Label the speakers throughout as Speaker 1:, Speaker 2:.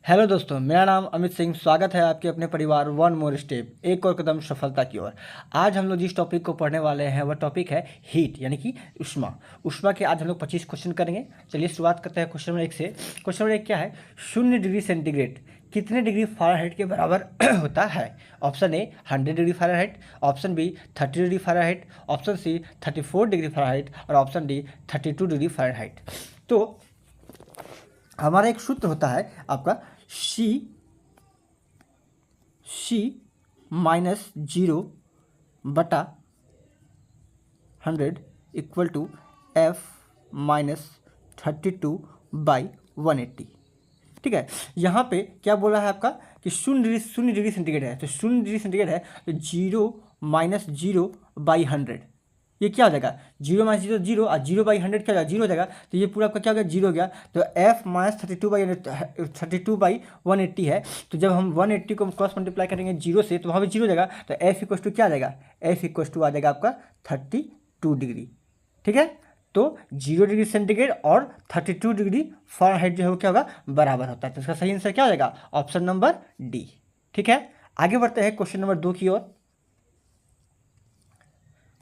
Speaker 1: Hello दोस्तों, मेरा नाम अमित सिंह। स्वागत है आपके अपने परिवार वन मोर स्टेप, एक और कदम सफलता की ओर। आज हम लोग जिस टॉपिक को पढ़ने वाले हैं वह टॉपिक है हीट, यानी कि उष्मा। उष्मा के आज हम लोग 25 क्वेश्चन करेंगे। चलिए शुरुआत करते हैं क्वेश्चन नंबर 1 से। क्वेश्चन नंबर 1 क्या है? 0 डिग्री सेंटीग्रेड कितने डिग्री फ़ारेनहाइट के बराबर होता है? Option A 100 degree Fahrenheit, option B 30 degree Fahrenheit, option C 34 degree Fahrenheit और ऑप्शन डी 32 डिग्री फ़ारेनहाइट। तो हमारा एक सूत्र होता है आपका सी -0/100 इक्वल टू F -32/180। ठीक है, यहाँ पे क्या बोला है आपका कि 0 डिग्री सेंटीग्रेड है। तो 0 डिग्री सेंटीग्रेड है तो 0 - 0/100 ये क्या हो जाएगा? 0 - 0 0 और 0/100 क्या हो जाएगा? 0 हो जाएगा। तो ये पूरा आपका क्या हो गया? 0 हो गया। तो F -32/180 है। तो जब हम 180 को क्रॉस मल्टीप्लाई करेंगे 0 से तो वहाँ पे 0 हो जाएगा। तो F इक्वस टू क्या आ जाएगा? F इक्वस टू आ जाएगा आपका 32 डिग्री। ठीक है, तो 0 डिग्री सेंटीग्रेड और 32 डिग्री फ़ारेनहाइट जो है वो क्या होगा? बराबर होता है। तो इसका सही आंसर क्या हो जाएगा? Option number D. ठीक है, आगे बढ़ते हैं क्वेश्चन नंबर 2 की ओर।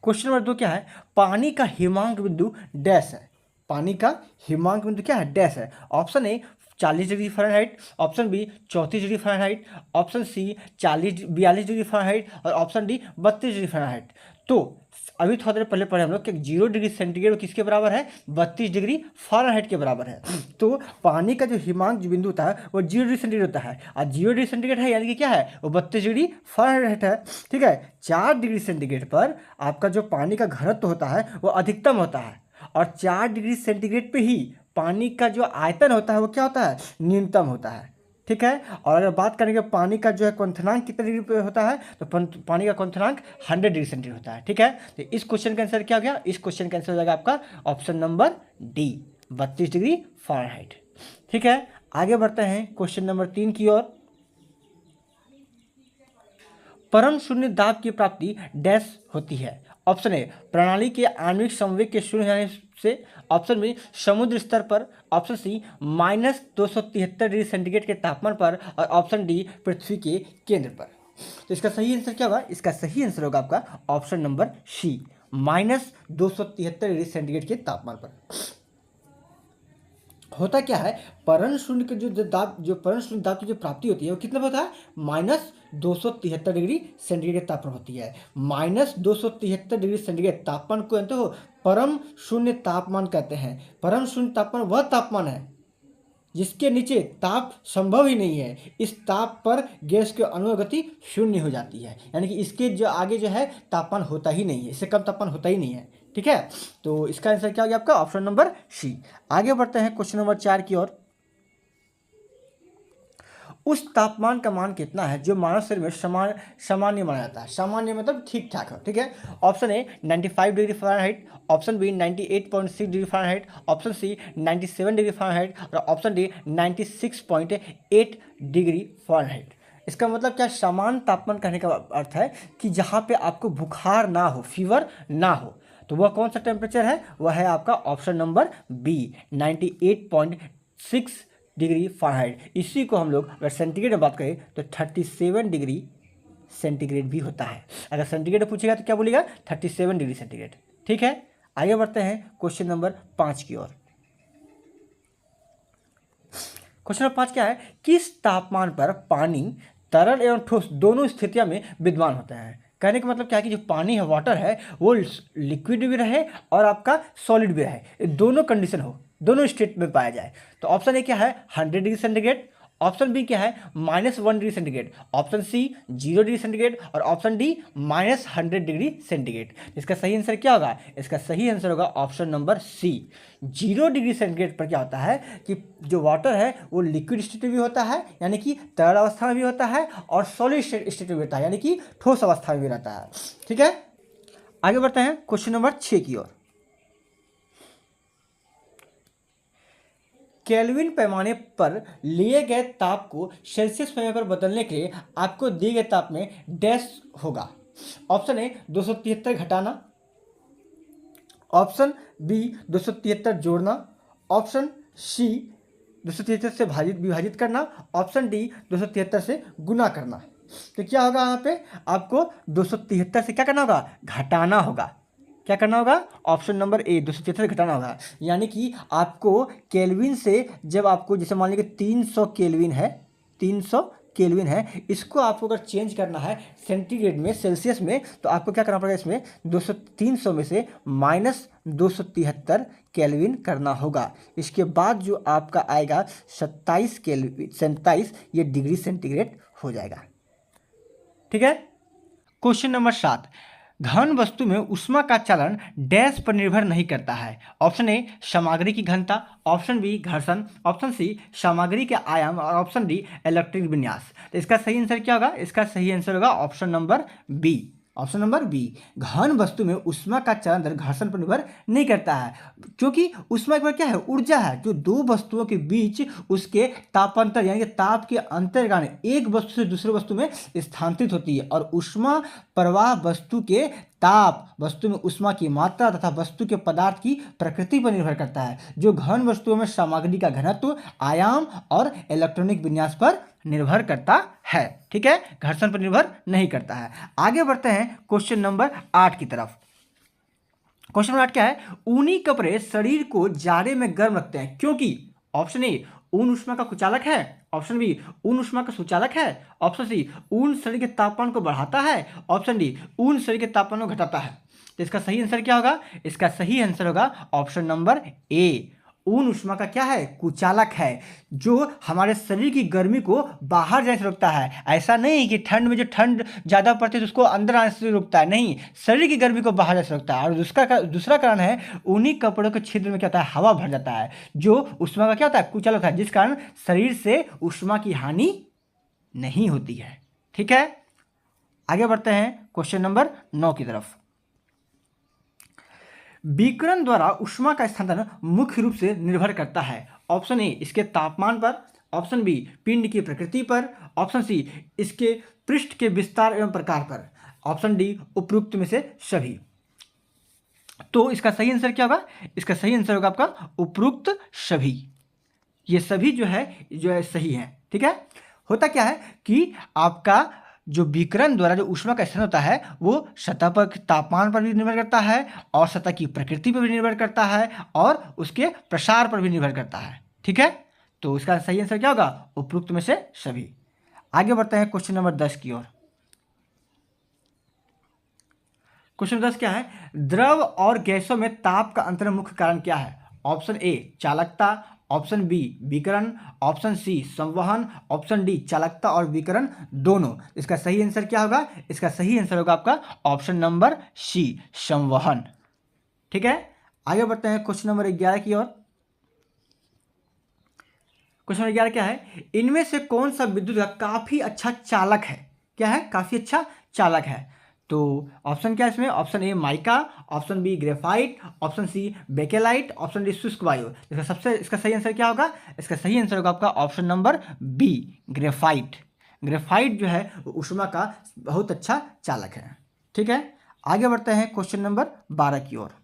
Speaker 1: क्वेश्चन नंबर 2 क्या है? पानी का हिमांक बिंदु डैश है। पानी का हिमांक बिंदु क्या है? डैश है। Option A 40 degree Fahrenheit, option B 34 degree Fahrenheit, option C 42 degree Fahrenheit और ऑप्शन डी 32 डिग्री फ़ारेनहाइट। तो अभी थोड़ा देर पहले पढ़े हम लोग कि 0 डिग्री सेंटीग्रेड किसके बराबर है? 32 डिग्री फ़ारेनहाइट के बराबर है। तो पानी का जो हिमांक जो बिंदु होता है वो 0 डिग्री सेंटीग्रेड होता है और 0 डिग्री सेंटीग्रेड है यानी कि क्या है? वो 32 डिग्री फ़ारेनहाइट है। ठीक है, 4 डिग्री सेंटीग्रेड पर आपका जो पानी का घनत्व होता है वो अधिकतम होता है और 4 डिग्री सेंटीग्रेड पे ही पानी का जो आयतन होता है वो क्या होता है? न्यूनतम होता है। ठीक है, और अगर बात करेंगे पानी का जो है क्वथनांक कितने डिग्री पे होता है तो पानी का क्वथनांक 100 डिग्री सेंटीग्रेड होता है। ठीक है, तो इस क्वेश्चन का आंसर क्या हो गया? इस क्वेश्चन का आंसर हो जाएगा आपका option number D 32 degree Fahrenheit. ठीक है, आगे बढ़ते हैं क्वेश्चन नंबर 3 की ओर। परम शून्य दाब की प्राप्ति डैश होती है। ऑप्शन ए प्रणाली के आणविक संवेग के शून्य होने से, ऑप्शन बी समुद्र स्तर पर, ऑप्शन सी -273 डिग्री सेंटीग्रेड के तापमान पर और ऑप्शन डी पृथ्वी के केंद्र पर। तो इसका सही आंसर क्या होगा? इसका सही आंसर होगा आपका option number C -273 degree centigrade के तापमान पर। होता क्या है? परम शून्य के जो परम शून्य दाब की जो प्राप्ति होती है वो कितना होता है? -273 डिग्री सेंटीग्रेड तापमान होती है। -273 डिग्री सेंटीग्रेड तापमान को जानते हो परम शून्य तापमान कहते हैं। परम शून्य तापमान वह तापमान है जिसके नीचे ताप संभव ही नहीं है। इस ताप पर गैस की अणु गति शून्य हो जाती है, यानी कि इसके जो आगे जो है तापमान होता ही नहीं है, इससे कम तापमान होता ही नहीं है। ठीक है, तो इसका आंसर क्या हो गया आपका? Option number C. आगे बढ़ते हैं क्वेश्चन नंबर 4 की ओर। उस तापमान का मान कितना है जो मानव शरीर में सामान्य माना जाता है? सामान्य मतलब ठीक ठाक हो। ठीक है, option A 95 degree Fahrenheit, option B 98.6 degree Fahrenheit, option C 97 degree Fahrenheit और ऑप्शन डी 96.8 डिग्री फ़ारेनहाइट। इसका मतलब क्या? समान तापमान कहने का अर्थ है कि जहाँ पे आपको बुखार ना हो, फीवर ना हो, तो वह कौन सा टेम्परेचर है? वह है आपका option number B 98.6 degree Fahrenheit. इसी को हम लोग अगर सेंटीग्रेड में बात करें तो 37 डिग्री सेंटीग्रेड भी होता है। अगर सेंटीग्रेड पूछेगा तो क्या बोलेगा? 37 डिग्री सेंटीग्रेड। ठीक है, आगे बढ़ते हैं क्वेश्चन नंबर 5 की ओर। क्वेश्चन नंबर 5 क्या है? किस तापमान पर पानी तरल एवं ठोस दोनों स्थितियों में विद्यमान होता है? कहने का मतलब क्या है कि जो पानी है, वाटर है, वो लिक्विड भी रहे और आपका सॉलिड भी रहे, दोनों कंडीशन हो, दोनों स्टेट में पाया जाए। तो ऑप्शन ए क्या है? 100 डिग्री सेंटीग्रेड, ऑप्शन बी क्या है? -1 degree centigrade, option C 0 degree centigrade और ऑप्शन डी -100 डिग्री सेंटीग्रेड। इसका सही आंसर क्या होगा? इसका सही आंसर होगा option number C 0 degree centigrade पर क्या होता है कि जो वाटर है वो लिक्विड स्टेट में भी होता है, यानी कि तरल अवस्था में भी होता है, और सॉलिड स्टेट में होता है, यानी कि ठोस अवस्था में भी रहता है। ठीक है, आगे बढ़ते हैं क्वेश्चन नंबर 6 की ओर। केल्विन पैमाने पर लिए गए ताप को सेल्सियस पैमाने पर बदलने के लिए आपको दिए गए ताप में डैश होगा। ऑप्शन ए 273 घटाना, ऑप्शन बी 273 जोड़ना, ऑप्शन सी 273 से विभाजित करना, ऑप्शन डी 273 से गुना करना। तो क्या होगा यहाँ पे, आपको 273 से क्या करना होगा, घटाना होगा। क्या करना होगा, ऑप्शन नंबर ए 273 से घटाना होगा। यानी कि आपको केल्विन से, जब आपको जैसे मान लीजिए 300 केल्विन है, 300 केल्विन है, इसको आपको अगर चेंज करना है सेंटीग्रेड में, सेल्सियस में, तो आपको क्या करना पड़ेगा, इसमें 300 में से माइनस 273 केल्विन करना होगा। इसके बाद जो आपका आएगा 27 केल्विन, 27 ये डिग्री सेंटीग्रेड हो जाएगा। ठीक है। क्वेश्चन नंबर 7, घन वस्तु में ऊष्मा का चालन डैश पर निर्भर नहीं करता है। ऑप्शन ए सामग्री की घनता, ऑप्शन बी घर्षण, ऑप्शन सी सामग्री के आयाम और ऑप्शन डी इलेक्ट्रिक विन्यास। तो इसका सही आंसर क्या होगा, इसका सही आंसर होगा option number B. Option number B, घन वस्तु में ऊष्मा का चालन दर घर्षण पर निर्भर नहीं करता है, क्योंकि ऊष्मा एक बार क्या है, ऊर्जा है, जो दो वस्तुओं के बीच उसके तापांतर यानी कि ताप के अंतर के कारण एक वस्तु से दूसरे वस्तु में स्थानांतरित होती है। और ऊष्मा प्रवाह वस्तु के ताप, वस्तु में ऊष्मा की मात्रा तथा वस्तु के पदार्थ की प्रकृति पर निर्भर करता है, जो घन वस्तुओं में सामग्री का घनत्व, आयाम और इलेक्ट्रॉनिक विन्यास पर निर्भर करता है। ठीक है, घर्षण पर निर्भर नहीं करता है। आगे बढ़ते हैं क्वेश्चन नंबर 8 की तरफ। क्वेश्चन नंबर 8 क्या है, ऊनी कपड़े शरीर को जाड़े में गर्म रखते हैं क्योंकि, ऑप्शन ए ऊन ऊष्मा का कुचालक है, ऑप्शन बी ऊन ऊष्मा का सुचालक है, ऑप्शन सी ऊन शरीर के तापमान को बढ़ाता है, ऑप्शन डी ऊन शरीर के तापमान को घटाता है। तो इसका सही आंसर क्या होगा, इसका सही आंसर होगा ऑप्शन नंबर ए, ऊन ऊष्मा का क्या है, कुचालक है, जो हमारे शरीर की गर्मी को बाहर जाने से रोकता है। ऐसा नहीं कि ठंड में जो ठंड ज़्यादा पड़ती है तो उसको अंदर आने से रोकता है, नहीं, शरीर की गर्मी को बाहर जाने से रोकता है। और दूसरा कारण है, ऊनी कपड़ों के छिद्र में क्या होता है, हवा भर जाता है, जो ऊष्मा का क्या होता है, कुचालक है, जिस कारण शरीर से ऊष्मा की हानि नहीं होती है। ठीक है, आगे बढ़ते हैं क्वेश्चन नंबर 9 की तरफ। विकिरण द्वारा ऊष्मा का स्थानांतरण मुख्य रूप से निर्भर करता है। ऑप्शन ए इसके तापमान पर, ऑप्शन बी पिंड की प्रकृति पर, ऑप्शन सी इसके पृष्ठ के विस्तार एवं प्रकार पर, ऑप्शन डी उपरोक्त में से सभी। तो इसका सही आंसर क्या होगा, इसका सही आंसर होगा आपका उपरोक्त सभी। ये सभी जो है सही है। ठीक है, होता क्या है कि आपका जो विकिरण द्वारा जो ऊष्मा का स्थान होता है वो सतह पर तापमान पर भी निर्भर करता है और सतह की प्रकृति पर भी निर्भर करता है और उसके प्रसार पर भी निर्भर करता है। ठीक है, तो इसका सही आंसर क्या होगा, उपरोक्त में से सभी। आगे बढ़ते हैं क्वेश्चन नंबर 10 की ओर। क्वेश्चन 10 क्या है, द्रव और गैसों में ताप का अंतर मुख्य कारण क्या है। ऑप्शन ए चालकता, ऑप्शन बी विकिरण, ऑप्शन सी संवहन, ऑप्शन डी चालकता और विकिरण दोनों। इसका सही आंसर क्या होगा, इसका सही आंसर होगा आपका ऑप्शन नंबर सी संवहन। ठीक है, आगे बढ़ते हैं क्वेश्चन नंबर 11 की ओर। क्वेश्चन नंबर 11 क्या है, इनमें से कौन सा विद्युत का काफी अच्छा चालक है, क्या है, काफी अच्छा चालक है। तो ऑप्शन क्या है इसमें, option A mica, option B graphite, option C bakelite, option D शुष्क वायु। इसका सही आंसर क्या होगा, इसका सही आंसर होगा आपका option number B graphite. Graphite जो है ऊष्मा का बहुत अच्छा चालक है। ठीक है, आगे बढ़ते हैं क्वेश्चन नंबर 12 की ओर।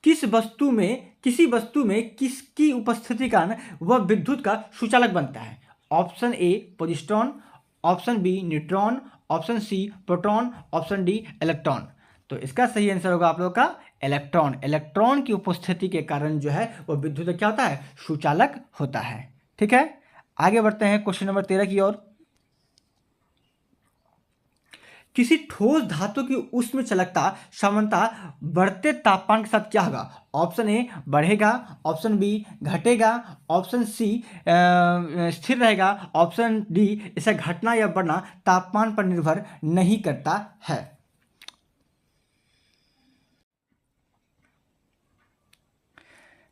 Speaker 1: किसी वस्तु में किसकी उपस्थिति के कारण वह विद्युत का सुचालक बनता है। Option A positron, option B neutron, option C proton, option D electron. तो इसका सही आंसर होगा आप लोगों का इलेक्ट्रॉन। इलेक्ट्रॉन की उपस्थिति के कारण जो है वो विद्युत क्या होता है, सुचालक होता है। ठीक है, आगे बढ़ते हैं क्वेश्चन नंबर 13 की ओर। किसी ठोस धातु की ऊष्म चालकता सामान्यतः बढ़ते तापमान के साथ क्या होगा। ऑप्शन ए बढ़ेगा, ऑप्शन बी घटेगा, ऑप्शन सी स्थिर रहेगा, ऑप्शन डी इसे घटना या बढ़ना तापमान पर निर्भर नहीं करता है।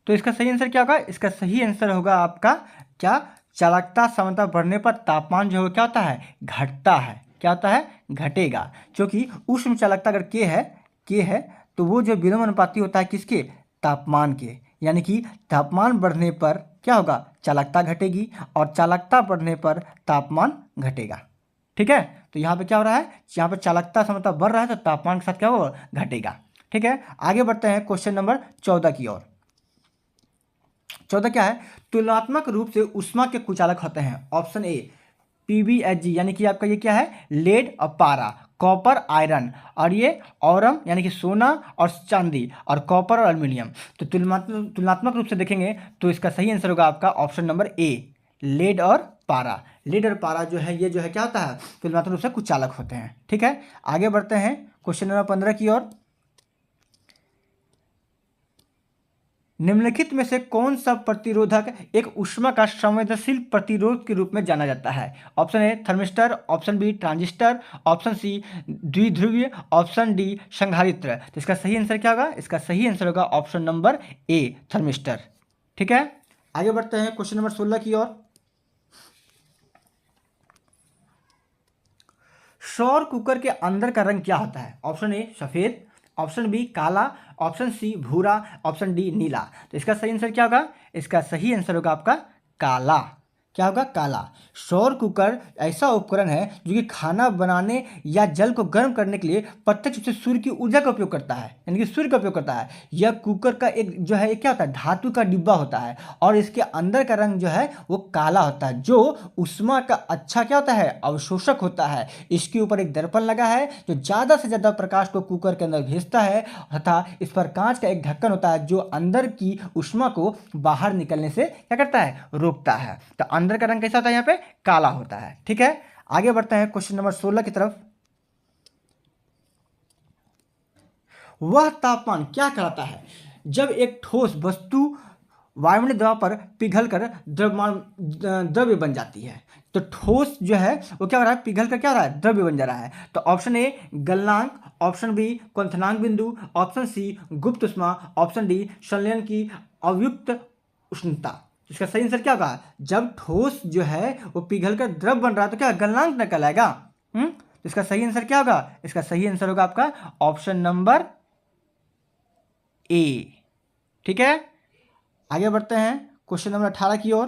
Speaker 1: तो इसका सही आंसर क्या होगा, इसका सही आंसर होगा आपका क्या, चालकता सामान्यतः बढ़ने पर तापमान जो है क्या होता है, घटता है। क्या होता है, घटेगा, क्योंकि ऊष्म चालकता अगर के है तो वो जो विलोम अनुपाती होता है किसके, तापमान के, यानी कि तापमान बढ़ने पर क्या होगा, चालकता घटेगी और चालकता बढ़ने पर तापमान घटेगा। ठीक है, तो यहाँ पे क्या हो रहा है, यहाँ पे चालकता सामान्यतः बढ़ रहा है तो तापमान के साथ क्या होगा, घटेगा। ठीक है, आगे बढ़ते हैं क्वेश्चन नंबर 14 की ओर। 14 क्या है, तुलनात्मक रूप से ऊष्मा के कुचालक होते हैं। ऑप्शन ए PbHg यानी कि आपका ये क्या है, लेड और पारा, कॉपर आयरन, और ये औरम यानी कि सोना और चांदी, और कॉपर और एल्यूमिनियम। तो तुलनात्मक रूप से देखेंगे तो इसका सही आंसर होगा आपका ऑप्शन नंबर ए, लेड और पारा। लेड और पारा जो है ये जो है क्या होता है, तुलनात्मक रूप से कुचालक होते हैं। ठीक है, आगे बढ़ते हैं क्वेश्चन नंबर 15 की ओर। निम्नलिखित में से कौन सा प्रतिरोधक एक ऊष्मा का संवेदनशील प्रतिरोध के रूप में जाना जाता है? Option A thermistor, option B transistor, option C द्विध्रुवीय, ऑप्शन डी संधारित्र। तो इसका सही आंसर क्या होगा, इसका सही आंसर होगा ऑप्शन नंबर ए थर्मिस्टर। ठीक है, आगे बढ़ते हैं क्वेश्चन नंबर 16 की ओर। सौर कुकर के अंदर का रंग क्या होता है? ऑप्शन ए सफेद, ऑप्शन बी काला, ऑप्शन सी भूरा, ऑप्शन डी नीला। तो इसका सही आंसर क्या होगा, इसका सही आंसर होगा आपका काला। क्या होगा, काला। सौर कुकर ऐसा उपकरण है जो कि खाना बनाने या जल को गर्म करने के लिए प्रत्यक्ष रूप से सूर्य की ऊर्जा का उपयोग करता है, यानी कि सूर्य का उपयोग करता है। यह कुकर का एक जो है क्या होता है, धातु का डिब्बा होता है, और इसके अंदर का रंग जो है वो काला होता है, जो उष्मा का अच्छा क्या होता है, अवशोषक होता है। इसके ऊपर एक दर्पण लगा है जो ज़्यादा से ज़्यादा प्रकाश को कुकर के अंदर भेजता है, तथा इस पर कांच का एक ढक्कन होता है जो अंदर की उष्मा को बाहर निकलने से क्या करता है, रोकता है। तो अंदर का रंग कैसा होता है, यहाँ पे काला होता है। ठीक है, आगे बढ़ते हैं क्वेश्चन नंबर 16 की तरफ। वह तापमान क्या कहलाता है जब एक ठोस वस्तु वायुमंडलीय दबाव पर पिघलकर द्रव्य बन जाती है? तो ठोस जो है वो क्या हो रहा है, पिघल कर क्या हो रहा है, द्रव्य बन जा रहा है। तो ऑप्शन ए गलनांक, ऑप्शन बी क्वथनांक बिंदु, ऑप्शन सी गुप्त उष्मा, ऑप्शन डी संलयन की अवयुक्त उष्णता। इसका सही आंसर क्या होगा, जब ठोस जो है वो पिघल कर द्रव बन रहा है तो क्या गलनांक न कहलाएगा। तो इसका सही आंसर क्या होगा, इसका सही आंसर होगा आपका ऑप्शन नंबर ए। ठीक है, आगे बढ़ते हैं क्वेश्चन नंबर 18 की ओर।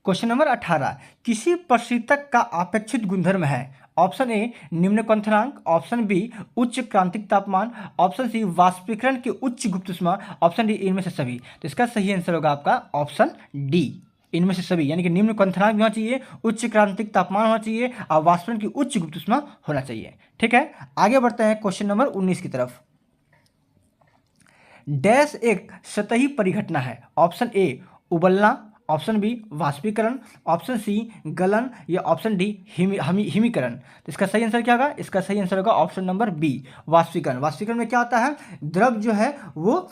Speaker 1: क्वेश्चन नंबर 18 किसी प्रशीतक का अपेक्षित गुणधर्म है? ऑप्शन ए निम्न क्वथनांक, ऑप्शन बी उच्च क्रांतिक तापमान, ऑप्शन सी वाष्पीकरण की उच्च गुप्त उष्मा, ऑप्शन डी इनमें से सभी। तो इसका सही आंसर होगा आपका ऑप्शन डी, इनमें से सभी, यानी कि निम्न क्वथनांक भी होना चाहिए, उच्च क्रांतिक तापमान होना चाहिए, और वाष्पीकरण की उच्च गुप्त उष्मा होना चाहिए। ठीक है, आगे बढ़ते हैं क्वेश्चन नंबर 19 की तरफ। डैश एक सतही परिघटना है? ऑप्शन ए उबलना, ऑप्शन बी वाष्पीकरण, ऑप्शन सी गलन, या ऑप्शन डी हिमीकरण। तो इसका सही आंसर क्या होगा, इसका सही आंसर होगा ऑप्शन नंबर बी वाष्पीकरण। वाष्पीकरण में क्या होता है, द्रव जो है वो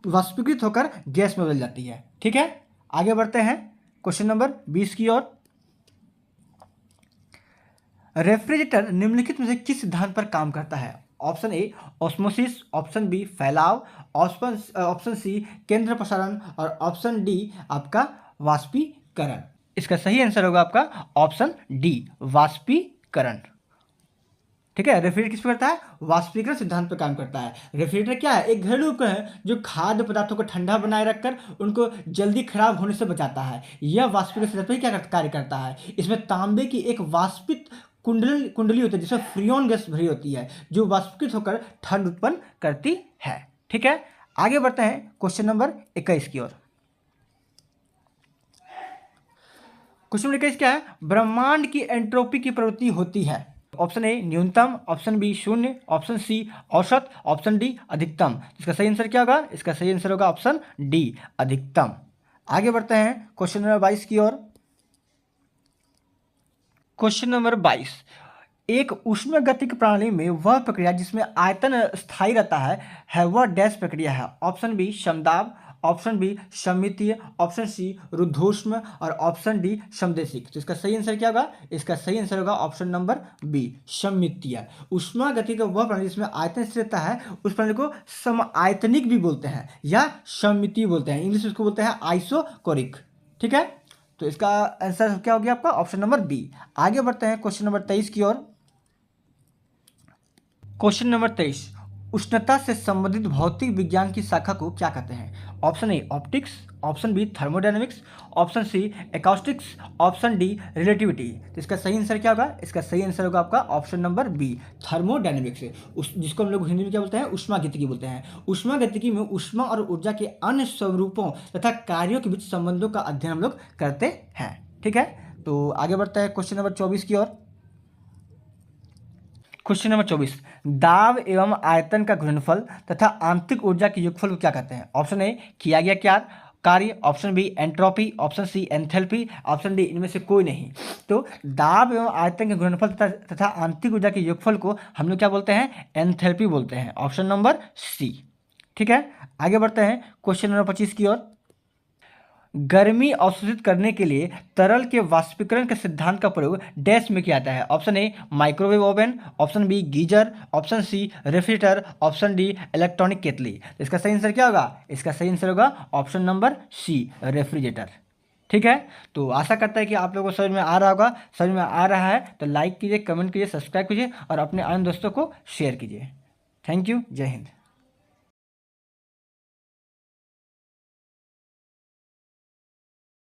Speaker 1: वाष्पीकृत होकर गैस में बदल जाती है। ठीक है, आगे बढ़ते हैं क्वेश्चन नंबर 20 की ओर। रेफ्रिजरेटर निम्नलिखित में से किस सिद्धांत पर काम करता है? Option A osmosis, option B फैलाव, ऑप्शन सी केंद्र प्रसारण, और ऑप्शन डी आपका वाष्पीकरण। इसका सही आंसर होगा आपका ऑप्शन डी वाष्पीकरण। ठीक है, रेफ्रिजरेटर किस पर करता है, वाष्पीकरण सिद्धांत पर काम करता है। रेफ्रिजरेटर क्या है, एक घरेलू उपकरण है जो खाद्य पदार्थों को ठंडा बनाए रखकर उनको जल्दी खराब होने से बचाता है। यह वाष्पीकरण सिद्धांत पर क्या कार्य करता है, इसमें तांबे की एक वाष्पित कुंडली होती है जिसमें फ्रियोन गैस भरी होती है जो वाष्पीकृत होकर ठंड उत्पन्न करती है। ठीक है, आगे बढ़ते हैं क्वेश्चन नंबर 21 की ओर। क्वेश्चन नंबर 21 क्या है, ब्रह्मांड की एंट्रोपी की प्रवृत्ति होती है? ऑप्शन ए न्यूनतम, ऑप्शन बी शून्य, ऑप्शन सी औसत, ऑप्शन डी अधिकतम। इसका सही आंसर क्या होगा, इसका सही आंसर होगा ऑप्शन डी अधिकतम। आगे बढ़ते हैं क्वेश्चन नंबर 22 की ओर। क्वेश्चन नंबर 22, एक ऊष्मागतिक प्रणाली में वह प्रक्रिया जिसमें आयतन स्थायी रहता है वह डैश प्रक्रिया है? ऑप्शन बी समदाब, ऑप्शन बी सममितीय, ऑप्शन सी रुद्धोष्म, और ऑप्शन डी समदेशिक। तो इसका सही आंसर क्या होगा, इसका सही आंसर होगा ऑप्शन नंबर बी सममितीय। ऊष्मागतिक वह प्रणाली जिसमें आयतन स्थिर रहता है उस प्रणाली को समआयतनिक भी बोलते हैं या सममितीय बोलते हैं, इंग्लिश उसको बोलते हैं आइसोकोरिक। ठीक है, तो इसका आंसर क्या हो गया आपका ऑप्शन नंबर बी। आगे बढ़ते हैं क्वेश्चन नंबर 23 की ओर। क्वेश्चन नंबर 23, उष्णता से संबंधित भौतिक विज्ञान की शाखा को क्या कहते हैं? Option A optics, option B thermodynamics, option C acoustics, option D relativity. तो इसका सही आंसर क्या होगा? इसका सही आंसर होगा आपका ऑप्शन नंबर बी थर्मोडायनेमिक्स, जिसको हम लोग हिंदी में क्या बोलते हैं? ऊष्मागतिकी बोलते हैं। ऊष्मागतिकी में ऊष्मा और ऊर्जा के अन्य स्वरूपों तथा कार्यों के बीच संबंधों का अध्ययन हम लोग करते हैं। ठीक है, तो आगे बढ़ता है क्वेश्चन नंबर 24 की ओर। क्वेश्चन नंबर 24, दाब एवं आयतन का गुणनफल तथा आंतरिक ऊर्जा के योगफल को क्या कहते हैं? ऑप्शन ए किया गया क्या कार्य, option B entropy, option C enthalpy, option D इनमें से कोई नहीं। तो दाब एवं आयतन के गुणनफल तथा आंतरिक ऊर्जा के योगफल को हम लोग क्या बोलते हैं? एंथैल्पी बोलते हैं, ऑप्शन नंबर सी। ठीक है, आगे बढ़ते हैं क्वेश्चन नंबर 25 की ओर। गर्मी अवशोषित करने के लिए तरल के वाष्पीकरण के सिद्धांत का प्रयोग डैश में किया जाता है? Option A microwave oven, option B geyser, option C refrigerator, option D electronic केतली। इसका सही आंसर क्या होगा? इसका सही आंसर होगा ऑप्शन नंबर सी रेफ्रिजरेटर। ठीक है, तो आशा करता है कि आप लोगों को समझ में आ रहा होगा। समझ में आ रहा है तो लाइक कीजिए, कमेंट कीजिए, सब्सक्राइब कीजिए और अपने अन्य दोस्तों को शेयर कीजिए। थैंक यू, जय हिंद।